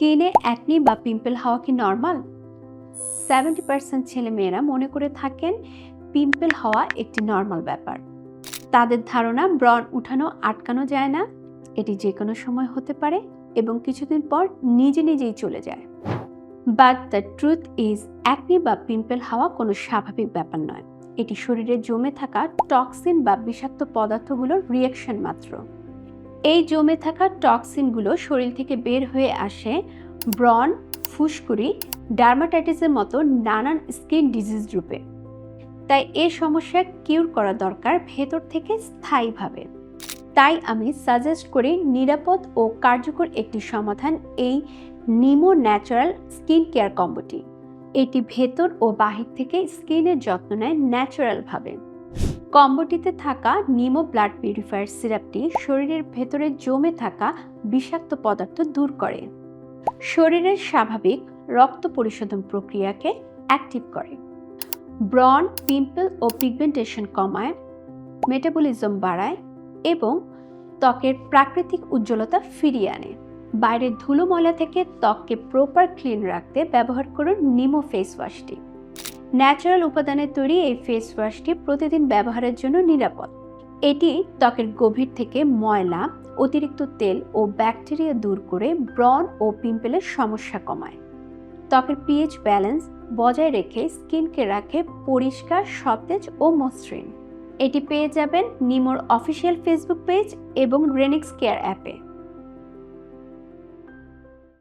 স্কিনে অ্যাকনি বা পিম্পল হওয়া কি নর্মাল? 70% ছেলেমেয়েরা মনে করে থাকেন পিম্পল হওয়া একটি নর্মাল ব্যাপার। তাদের ধারণা ব্রণ উঠানো আটকানো যায় না, এটি যে কোনো সময় হতে পারে এবং কিছুদিন পর নিজে নিজেই চলে যায়। But the truth is, acne বা পিম্পল হওয়া কোনো স্বাভাবিক ব্যাপার নয়। এটি শরীরে জমে থাকা টক্সিন বা বিষাক্ত পদার্থগুলোর রিয়াকশন মাত্র। এই জমে থাকা টক্সিনগুলো শরীর থেকে বের হয়ে আসে ব্রণ, ফুসকুড়ি, ডার্মাটাইটিসের মতো নানান স্কিন ডিজিজ রূপে। তাই এই সমস্যা কিউর করা দরকার ভেতর থেকে স্থায়ীভাবে। তাই আমি সাজেস্ট করি নিরাপদ ও কার্যকর একটি সমাধান, এই নিমো ন্যাচারাল স্কিন কেয়ার কম্বোটি। এটি ভেতর ও বাহির থেকে স্কিনের যত্ন নেয় ন্যাচারালভাবে। কম্বোটিতে থাকা নিমো ব্লাড পিউরিফায়ার সিরাপটি শরীরের ভেতরে জমে থাকা বিষাক্ত পদার্থ দূর করে, শরীরের স্বাভাবিক রক্ত পরিশোধন প্রক্রিয়াকে অ্যাক্টিভ করে, ব্রণ, পিম্পল ও পিগমেন্টেশন কমায়, মেটাবলিজম বাড়ায় এবং ত্বকের প্রাকৃতিক উজ্জ্বলতা ফিরিয়ে আনে। বাইরের ধুলো ময়লা থেকে ত্বককে প্রপার ক্লিন রাখতে ব্যবহার করুন নিমো ফেস ওয়াশটি। ন্যাচারাল উপাদানে তৈরি এই ফেস ওয়াশটি প্রতিদিন ব্যবহারের জন্য নিরাপদ। এটি ত্বকের গভীর থেকে ময়লা, অতিরিক্ত তেল ও ব্যাকটেরিয়া দূর করে ব্রণ ও পিম্পলের সমস্যা কমায়। ত্বকের পিএইচ ব্যালেন্স বজায় রেখে স্কিনকে রাখে পরিষ্কার, সতেজ ও মসৃণ। এটি পেয়ে যাবেন নিমোর অফিসিয়াল ফেসবুক পেজ এবং রেনিক্স কেয়ার অ্যাপে।